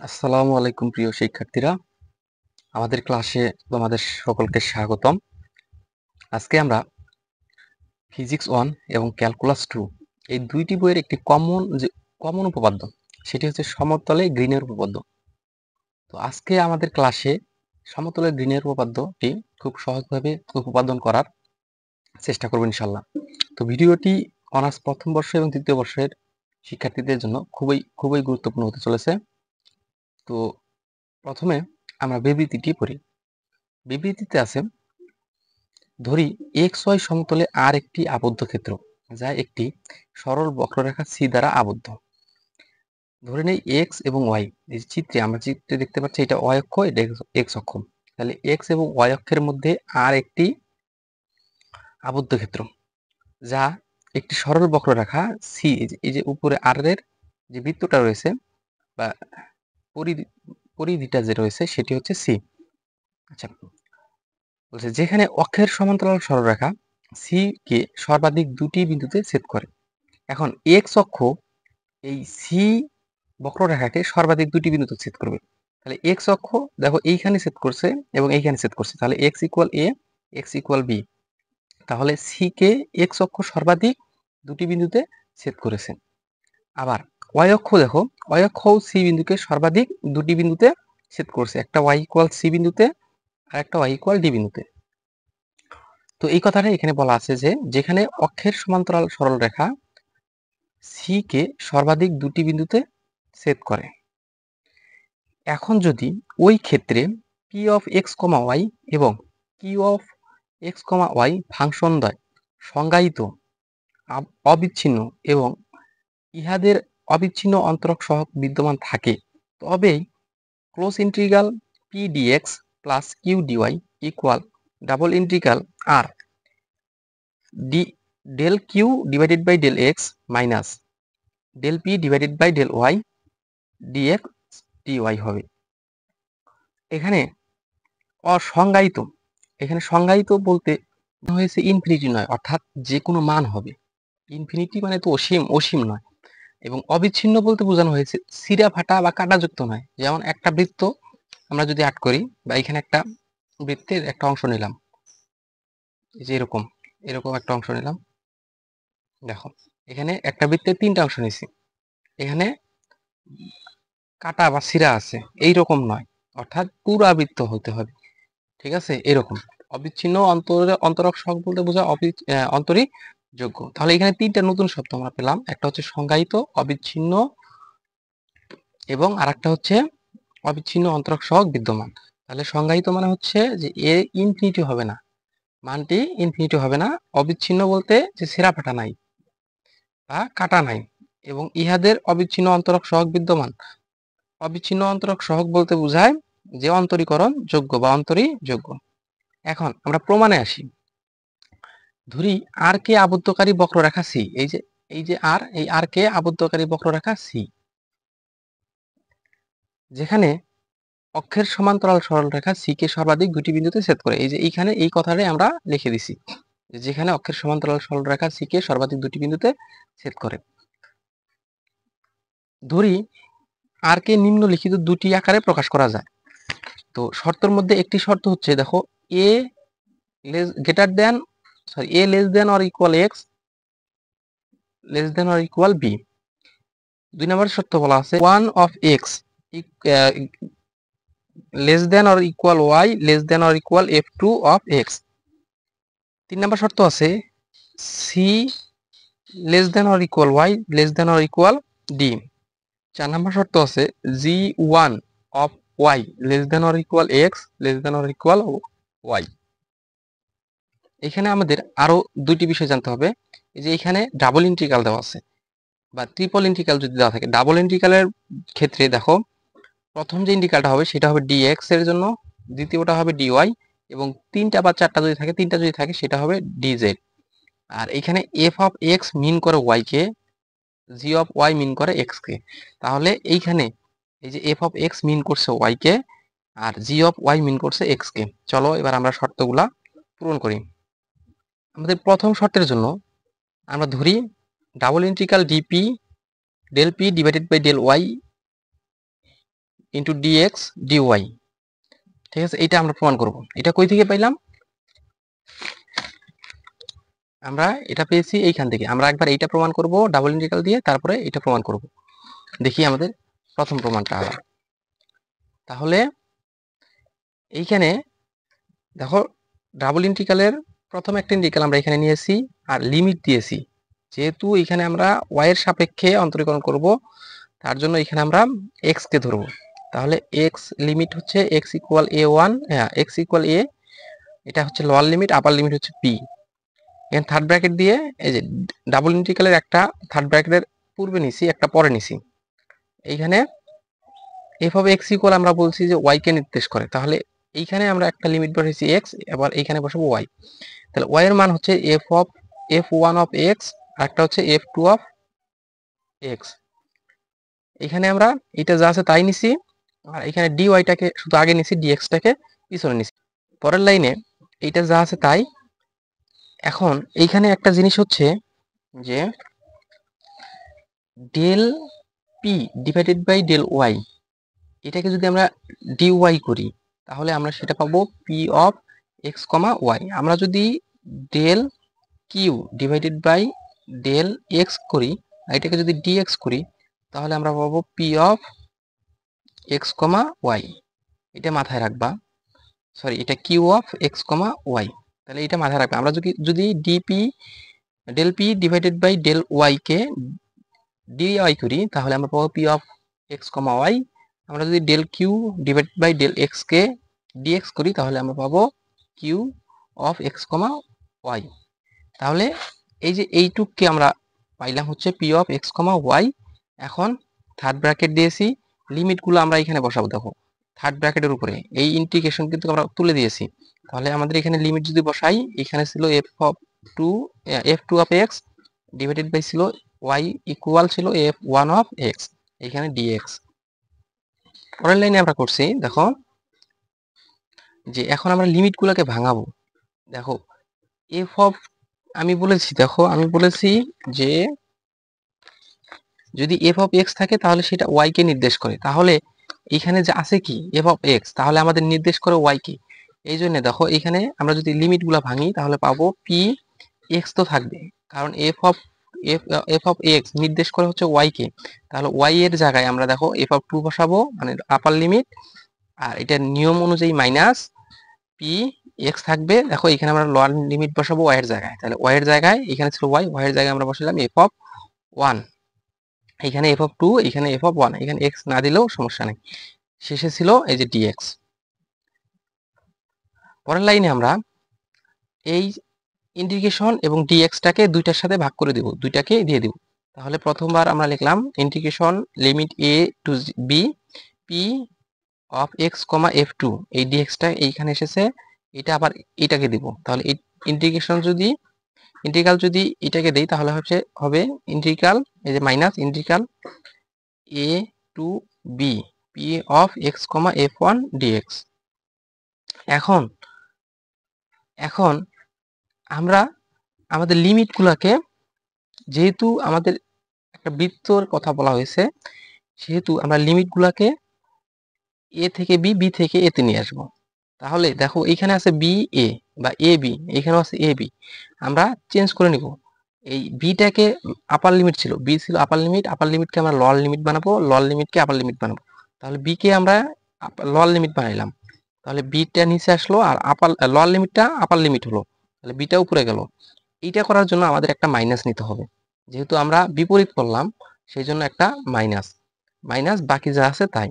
আসসালামু আলাইকুম প্রিয় শিক্ষার্থীরা, আমাদের ক্লাসে তোমাদের সকলকে স্বাগতম। আজকে আমরা ফিজিক্স 1 এবং ক্যালকুলাস 2 এই দুইটি বইয়ের একটি কমন উপপাদ্য, সেটি হচ্ছে সমতলে গ্রিনের উপপাদ্য। তো আজকে আমাদের ক্লাসে সমতলে গ্রিনের উপপাদ্যটি খুব সহজভাবে উপপাদন করার চেষ্টা করব ইনশাল্লাহ। তো ভিডিওটি অনার্স প্রথম বর্ষ এবং তৃতীয় বর্ষের শিক্ষার্থীদের জন্য খুবই খুবই গুরুত্বপূর্ণ হতে চলেছে। তো প্রথমে আমরা বিবৃতিটি পড়ি। বিবৃতিতে আছে, ধরি xy সমতলে আর একটি আবদ্ধ ক্ষেত্র যা একটি সরল বক্ররেখা সি দ্বারা আবদ্ধ। ধরে নেই x এবং y, এই চিত্রে আমরা দেখতে পাচ্ছি এটা y অক্ষ, এটা x অক্ষ। তাহলে x এবং y অক্ষের মধ্যে আর একটি আবদ্ধ ক্ষেত্র যা একটি সরল বক্ররেখা সি, এই যে উপরে আর এর যে বৃত্তটা রয়েছে বা পরিধিটা যে রয়েছে সেটি হচ্ছে সি। আচ্ছা, বলছে যেখানে অক্ষের সমান্তরাল সরলরেখা সি কে সর্বাধিক দুটি বিন্দুতে ছেদ করে। এখন এক্স অক্ষ এই সি বক্ররেখাকে সর্বাধিক দুটি বিন্দুতে ছেদ করবে। তাহলে এক্স অক্ষ দেখো এইখানে ছেদ করছে এবং এইখানে ছেদ করছে, তাহলে এক্স ইকুয়াল এ, এক্স ইকুয়াল বি। তাহলে সি কে এক্স অক্ষ সর্বাধিক দুটি বিন্দুতে ছেদ করেছে। আবার ওয়াই অক্ষ দেখো, ওয়াই অক্ষ সি বিন্দুকে সর্বাধিক দুটি বিন্দুতে ছেদ করছে, একটা ওয়াই ইকুয়াল সি বিন্দুতে আর একটা ওয়াই ইকুয়াল ডি বিন্দুতে। তো এই কথাটা এখানে বলা আছে যে যেখানে অক্ষের সমান্তরাল সরলরেখা সি কে সর্বাধিক দুটি বিন্দুতে ছেদ করে। এখন যদি ওই ক্ষেত্রে P of X comma Y এবং Q of X comma Y function দ্বয় সংজ্ঞায়িত অবিচ্ছিন্ন এবং ইহাদের অবিচ্ছিন্ন অন্তরক সহগ বিদ্যমান থাকে, তবেই close integral P dx plus Q dy equal double integral R D del Q divided by del X minus del P divided by del Y DX DY হবে। এখানে অসংজ্ঞায়িত, এখানে সংজ্ঞায়িত বলতে হয়েছে ইনফিনিটি নয়, অর্থাৎ যে কোনো মান হবে। ইনফিনিটি মানে তো অসীম, অসীম নয়। এবং অবিচ্ছিন্ন বলতে বোঝানো হয়েছে সিরা ফাটা বা কাটাযুক্ত নয়। যেমন একটা বৃত্ত আমরা যদি আট করি, বা এখানে একটা বৃত্তের একটা অংশ নিলাম, এই যে এরকম এরকম একটা অংশ নিলাম, দেখো এখানে একটা বৃত্তের তিনটা অংশ নিছি, এখানে কাটা বা সিরা আছে, এইরকম নয়, অর্থাৎ পুরাবৃত্ত হতে হবে। ঠিক আছে, এরকম অবিচ্ছিন্ন অন্তরক সহগ বলতে বোঝায় অন্তরী যোগ্য। তাহলে এখানে তিনটা নতুন শব্দ আমরা পেলাম, একটা হচ্ছে সংজ্ঞায়িত, অবিচ্ছিন্ন এবং আরেকটা হচ্ছে অবিচ্ছিন্ন অন্তরক সহগ বিদ্যমান। তাহলে সংজ্ঞায়িত মানে হচ্ছে যে এ ইনফিনিটি হবে না, মানটি ইনফিনিটি হবে না। অবিচ্ছিন্ন বলতে যে ছেঁড়া ফাটা নাই বা কাটা নাই, এবং ইহাদের অবিচ্ছিন্ন অন্তরক সহগ বিদ্যমান। অবিচ্ছিন্ন অন্তরক সহগ বলতে বোঝায় যে অন্তরীকরণ যোগ্য বা অন্তরী যোগ্য। এখন আমরা প্রমাণে আসি। ধরি আর কে আবদ্ধকারী বক্ররেখা সি, এই যে আর, এই আর কে আবদ্ধকারী বক্ররেখা সি, যেখানে অক্ষের সমান্তরাল সরলরেখা সি কে সর্বাধিক দুটি বিন্দুতে ছেদ করে। এই যে এইখানে এই কথাটাই আমরা লিখে দিছি, যেখানে অক্ষের সমান্তরাল সরলরেখা সি কে সর্বাধিক দুটি বিন্দুতে ছেদ করে। ধরি আর কে নিম্নলিখিত দুটি আকারে প্রকাশ করা যায়। তো শর্তের মধ্যে একটি শর্ত হচ্ছে, দেখো A greater than A less than or equal X less than or equal B. 2 number শর্ত বলা আছে one of X less than or equal Y less than or equal F two of X. 3 number শর্ত আছে C less than or equal Y less than or equal D. 4 number শর্ত আছে G one of Y less than or equal X less than or equal Y. এখানে আমাদের আরো দুইটি বিষয় জানতে হবে। এই যে এখানে ডাবল ইন্টিগ্রাল দেওয়া আছে বা ট্রিপল ইন্টিগ্রাল যদি দেওয়া থাকে, ডাবল ইন্টিগ্রালের ক্ষেত্রে দেখো প্রথম যে ইন্টিগ্রালটা হবে সেটা হবে ডিএক্স এর জন্য, দ্বিতীয়টা হবে ডিওয়াই, এবং তিনটা বা চারটা যদি থাকে, তিনটা যদি থাকে সেটা হবে ডিজেড। আর এখানে এফ অফ এক্স মিন করে ওয়াই কে, জি অফ ওয়াই মিন করে এক্স কে। তাহলে এইখানে এই যে এফ অফ এক্স মিন করছে ওয়াই কে আর জি অফ ওয়াই মিন করছে এক্স কে। চলো এবার আমরা শর্তগুলা পূরণ করি। আমাদের প্রথম শর্তের জন্য আমরা ধরি double integral DP del P divided by del Y into dx DY. ঠিক আছে, এটা আমরা প্রমাণ করব। এটা কই থেকে পাইলাম? আমরা এটা পেয়েছি এইখান থেকে। আমরা একবার এইটা প্রমাণ করব ডাবল ইন্টিগ্রাল দিয়ে, তারপরে এটা প্রমাণ করব। দেখি আমাদের প্রথম প্রমাণটা আবার। তাহলে এইখানে দেখো, ডাবল ইন্টিগ্রালের প্রথম একটা ইন্টিগ্রাল আমরা এখানে নিয়েছি আর লিমিট দিয়েছি। যেহেতু এখানে আমরা ওয়াই এর সাপেক্ষে অন্তরীকরণ করব, তার জন্য এখানে আমরা এক্স কে ধরব। তাহলে এক্স লিমিট হচ্ছে এক্স ইকুয়াল এ ওয়ান, হ্যাঁ এক্স ইকুয়াল এ, এটা হচ্ছে লোয়ার লিমিট, আপার লিমিট হচ্ছে পি। এখানে থার্ড ব্র্যাকেট দিয়ে এই যে ডাবল ইন্টিগ্রালের একটা থার্ড ব্র্যাকেটের পূর্বে নিছি, একটা পরে নিছি। এইখানে এফ অফ এক্স ইকুয়াল আমরা বলছি যে ওয়াই কে নির্দেশ করে, তাহলে এইখানে আমরা একটা লিমিট বসাইছি এক্স, এবার এইখানে বসাবো ওয়াই। তাহলে ওয়াই এর মান হচ্ছে এফ ওয়ান অফ এক্স, আর একটা হচ্ছে এফ টু অফ এক্স। এখানে আমরা এটা যা আছে তাই নিছি, আর এখানে ডি ওয়াইটাকে শুধু আগে নিছি, ডি এক্সটাকে পিছনে নিছি। পরের লাইনে এইটা যা আছে তাই। এখন এইখানে একটা জিনিস হচ্ছে যে del P divided by del Y, এটাকে যদি আমরা ডি ওয়াই করি তাহলে আমরা সেটা পাবো P of X comma Y. আমরা যদি del Q divided by del X করি, এটাকে যদি ডি এক্স করি, তাহলে আমরা পাবো P of X comma Y. এটা মাথায় রাখবা, সরি এটা Q of X comma Y. তাহলে এটা মাথায় রাখবা। আমরা যদি DP del P divided by del Y কে ডি ওয়াই করি, তাহলে আমরা পাবো P of X comma Y. আমরা যদি del Q divide by del X কে ডিএক্স করি, তাহলে আমরা পাবো Q of X comma Y. তাহলে এই যে এইটুককে আমরা পাইলাম হচ্ছে P of X comma Y. এখন থার্ড ব্র্যাকেট দিয়েছি, লিমিটগুলো আমরা এখানে বসাবো। দেখো থার্ড ব্র্যাকেটের উপরে এই ইন্টিগ্রেশন কিন্তু আমরা তুলে দিয়েছি। তাহলে আমাদের এখানে লিমিট যদি বসাই, এখানে ছিল F two of X divided by ছিল ওয়াই ইকুয়াল ছিল এফ ওয়ান অফ এক্স, এখানে ডিএক্স। পরের লাইনে আমরা করছি, দেখো যে এখন আমরা লিমিটগুলোকে ভাঙাবো। দেখো এফ অফ আমি বলেছি যে যদি এফ অফ এক্স থাকে তাহলে সেটা ওয়াই কে নির্দেশ করে। তাহলে এখানে যে আছে কি এফ অফ এক্স, তাহলে আমাদের নির্দেশ করে ওয়াই কে। এই জন্য দেখো এখানে আমরা যদি লিমিটগুলো ভাঙি তাহলে পাবো পি এক্স তো থাকবে, কারণ এফ অফ এক্স নির্দেশ করে হচ্ছে ওয়াই কে। তাহলে ওয়াই এর জায়গায় আমরা দেখো এফ অফ টু বসাবো, মানে আপার লিমিট, আর এটার নিয়ম অনুযায়ী মাইনাস পি এক্স থাকবে। দেখো এখানে আমরা লোয়ার লিমিট বসাবো ওয়াই এর জায়গায়, তাহলে ওয়াই এর জায়গায় এখানে ছিল ওয়াই, ওয়াই এর জায়গায় আমরা বসালাম এফ অফ ওয়ান, এখানে এফ অফ টু, এখানে এফ অফ ওয়ান, এখানে এক্স না দিলেও সমস্যা নেই। শেষে ছিল এই যে ডিএক্স। পরের লাইনে আমরা এই ইন্টিগ্রেশন এবং ডিএক্সটাকে দুইটার সাথে ভাগ করে দিব, দুইটাকে দিয়ে দিব। তাহলে প্রথমবার আমরা লিখলাম integration limit A to B P of X comma F two, এই ডিএক্সটা এইখানে এসেছে, এটা আবার এটাকে দিব। তাহলে ইন্টিগ্রাল যদি এটাকে দেই তাহলে হবে ইন্টিগ্রাল এই যে minus integral A to B P of X comma F one DX. এখন আমরা আমাদের লিমিটগুলোকে, যেহেতু আমাদের একটা বৃত্তর কথা বলা হয়েছে, সেহেতু আমরা লিমিটগুলোকে এ থেকে বি, বি থেকে এতে নিয়ে আসবো। তাহলে দেখো এখানে আছে বি এ বা এ বি, এখানেও আছে এ বি। আমরা চেঞ্জ করে নিব, এই বিটাকে আপার লিমিট ছিল, বি ছিল আপার লিমিট, আপার লিমিটকে আমরা লোয়ার লিমিট বানাবো, লোয়ার লিমিটকে আপার লিমিট বানাবো। তাহলে বি কে আমরা লোয়ার লিমিট বানাইলাম, তাহলে বিটা নিচে আসলো, আর লোয়ার লিমিটটা আপার লিমিট হলো, তাহলে বিটা উপরে গেল। এইটা করার জন্য আমাদের একটা মাইনাস নিতে হবে, যেহেতু আমরা বিপরীত করলাম সেই জন্য একটা মাইনাস বাকি যা আছে তাই।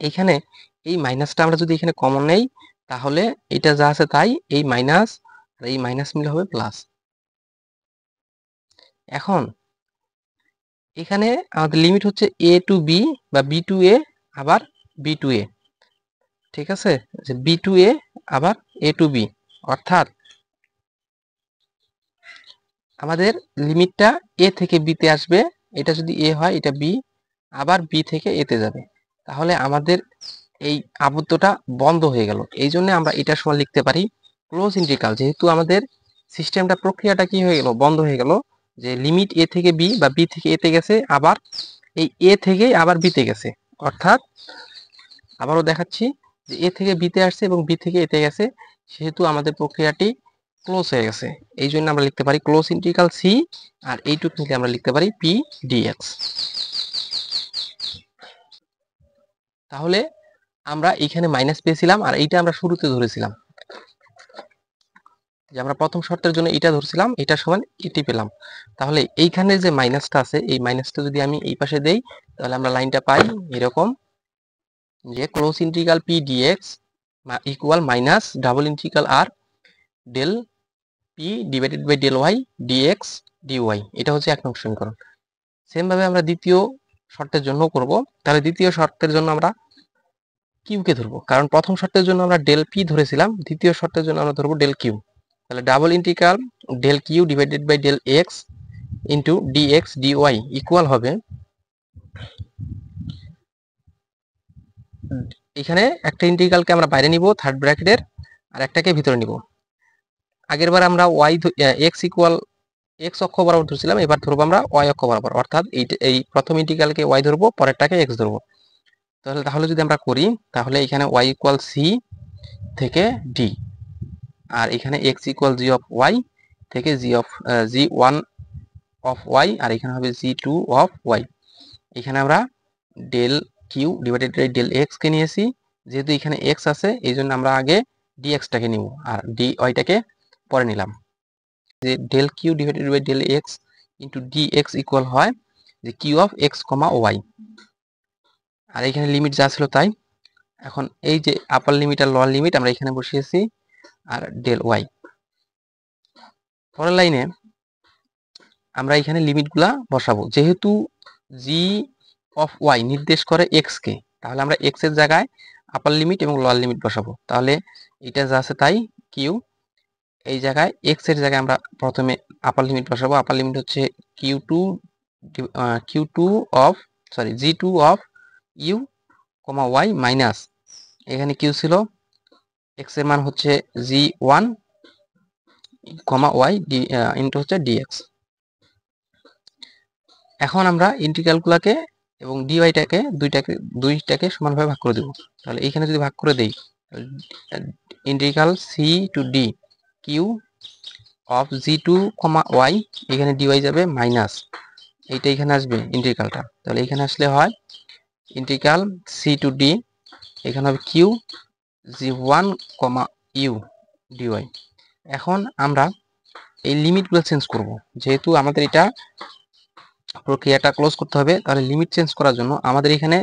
এইখানে এই মাইনাসটা আমরা যদি এখানে কমন নেই, তাহলে এটা যা আছে তাই, এই মাইনাস আর এই মাইনাস মিলে হবে প্লাস। এখন এখানে আমাদের লিমিট হচ্ছে এ টু বি বা বি টু এ আবার বি টু এ, ঠিক আছে, যে বি টু এ আবার এ টু বি, অর্থাৎ আমাদের লিমিটটা এ থেকে বি তে আসবে, এটা যদি এ হয় এটা বি, আবার বি থেকে এ তে যাবে। তাহলে আমাদের এই আবদ্ধটা বন্ধ হয়ে গেল। এই জন্য আমরা এটার সময় লিখতে পারি ক্লোজ ইন্টিগ্রাল, যেহেতু আমাদের সিস্টেমটা প্রক্রিয়াটা কি হয়ে গেল, বন্ধ হয়ে গেল, যে লিমিট এ থেকে বি বা বি থেকে এ তে গেছে, আবার এই এ থেকে আবার বি তে গেছে, অর্থাৎ আবারও দেখাচ্ছি যে এ থেকে বিতে আসছে এবং বি থেকে এতে গেছে, সেহেতু আমাদের প্রক্রিয়াটি ক্লোজ হয়ে গেছে। এই জন্য আমরা লিখতে পারি ক্লোজ ইন্টিগ্রাল সি, আর এইটুক নিলে আমরা লিখতে পারি পি ডিএক্স। তাহলে আমরা এখানে মাইনাস পেয়েছিলাম, আর এইটা আমরা শুরুতে ধরেছিলাম যে আমরা প্রথম শর্তের জন্য এটা ধরছিলাম, এটা সমান এটি পেলাম। তাহলে এইখানে যে মাইনাসটা আছে, এই মাইনাসটা যদি আমি এই পাশে দেই, তাহলে আমরা লাইনটা পাই এরকম যে close integral P DX equal minus double integral R del P divided by del Y DX DY. এটা হচ্ছে 1 নং সমীকরণ। সেম ভাবে আমরা দ্বিতীয় শর্তের জন্য করব। তাহলে দ্বিতীয় শর্তের জন্য আমরা কিউ কে ধরবো, কারণ প্রথম শর্তের জন্য আমরা ডেল পি ধরেছিলাম, দ্বিতীয় শর্তের জন্য আমরা ধরবো ডেল কিউ। তাহলে double integral del Q divided by del X into dx DY equal হবে, এখানে একটা ইন্টিগ্রালকে আমরা বাইরে নিব থার্ড ব্র্যাকেটের, আর একটাকে ভিতরে নিব। আগের বার আমরা ওয়াই এক্স ইকুয়াল এক্স অক্ষ বরাবর ধরছিলাম, এবার ধরবো আমরা ওয়াই অক্ষ বরাবর, অর্থাৎ এই প্রথম ইন্টিগ্রালকে ওয়াই ধরবো, পরেরটাকে এক্স ধরবো। তাহলে যদি আমরা করি, তাহলে এখানে ওয়াই ইকুয়াল সি থেকে ডি, আর এখানে X equal G of Y থেকে জি ওয়ান অফ ওয়াই, আর এখানে হবে জি টু অফ ওয়াই। এখানে আমরা del Q divided by del X কে নিয়েছি, যেহেতু এখানে এক্স আছে এই জন্য আমরা আগে ডিএক্সটাকে নিব আর ডি ওয়াইটাকে পরে নিলাম। যে del Q divided by del X into dx equal হয় যে Q of X comma Y, আর এখানে লিমিট যা ছিল তাই। এখন এই যে আপার লিমিট আর লোয়ার লিমিট আমরা এখানে বসিয়েছি, আর ডেল ওয়াই। পরের লাইনে আমরা এখানে লিমিটগুলা বসাবো, যেহেতু জি অফ ওয়াই নির্দেশ করে এক্স কে, তাহলে আমরা এক্স এর জায়গায় আপার লিমিট এবং লোয়ার লিমিট বসাবো। তাহলে এটা যা আছে তাই, কিউ এই জায়গায় এক্স এর জায়গায় আমরা প্রথমে আপার লিমিট বসাবো। আপার লিমিট হচ্ছে Q two of G two of U comma Y minus, এখানে কিউ ছিল এক্স এর মান হচ্ছে G one comma Y into হচ্ছে ডিএক্স। এখন আমরা ইন্টিগ্রালগুলোকে এবং ডিওয়াইটাকে দুইটাকে সমানভাবে ভাগ করে দেব। তাহলে এইখানে যদি ভাগ করে দেই, integral C to D Q of G two comma Y, এখানে ডিওয়াই যাবে মাইনাস, এইটা এখানে আসবে ইন্টিগ্রালটা। তাহলে এখানে আসলে হয় ইন্টিগ্রাল সি টু ডি, এখানে হবে Q G one comma U DY. এখন আমরা এই লিমিটগুলো চেঞ্জ করব, যেহেতু আমাদের এটা প্রক্রিয়াটা ক্লোজ করতে হবে, তাহলে লিমিট চেঞ্জ করার জন্য আমাদের এখানে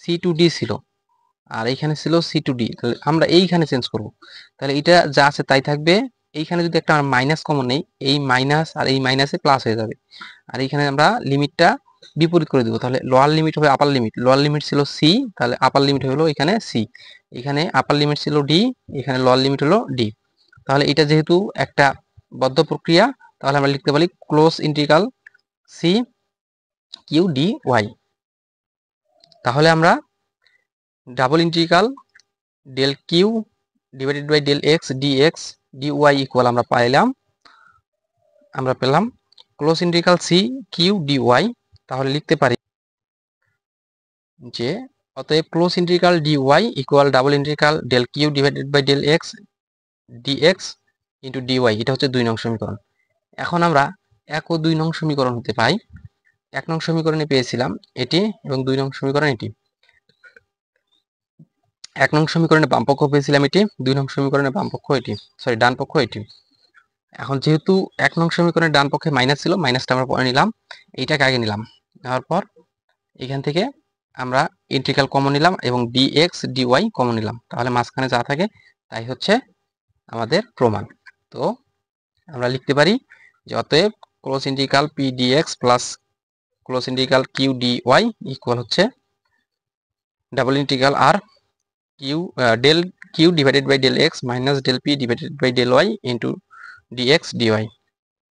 সি টু ডি ছিল আর এইখানে ছিল সি টু ডি, তাহলে আমরা এইখানে চেঞ্জ করব। তাহলে এটা যা আছে তাই থাকবে, এইখানে যদি একটা মাইনাস কমন নেই, এই মাইনাস আর এই মাইনাসে প্লাস হয়ে যাবে, আর এইখানে আমরা লিমিটটা বিপরীত করে দেবো। তাহলে লোয়ার লিমিট হবে আপার লিমিট, লোয়ার লিমিট ছিল সি, তাহলে আপার লিমিট হলো এখানে সি, এখানে আপার লিমিট ছিল ডি, এখানে লোয়ার লিমিট হলো ডি। তাহলে এটা যেহেতু একটা বদ্ধ প্রক্রিয়া, তাহলে আমরা লিখতে পারি close integral C Q D Y. তাহলে আমরা double integral del Q divided by del X DX DY equal আমরা পেলাম close integral C Q DY. তাহলে লিখতে পারি যে অতএব close integral DY equal double integral del Q divided by del X DX into DY. এটা হচ্ছে 2 নং সমীকরণ। এখন আমরা 1 ও 2 নং সমীকরণ হতে পাই। 1 নং সমীকরণে পেয়েছিলাম এটি এবং 2 নং সমীকরণ এটি। 1 নং সমীকরণে বাম পক্ষ পেয়েছিলাম এটি, 2 নং সমীকরণে বাম পক্ষ এটি, ডান পক্ষ এটি। এখন যেহেতু 1 নং সমীকরণের ডান পক্ষে মাইনাস ছিল, মাইনাসটা আমরা পরে নিলাম, এইটাকে আগে নিলাম, নেওয়ার পর এখান থেকে আমরা ইন্টিগ্রাল কমন নিলাম এবং ডিএক্স ডিওয়াই কমন নিলাম। তাহলে মাঝখানে যা থাকে তাই হচ্ছে আমাদের প্রমাণ। তো আমরা লিখতে পারি যে অতএব close integral P dx plus close integral Q dy equal হচ্ছে double integral R Q del Q divided by del X minus del P divided by del Y into dx dy.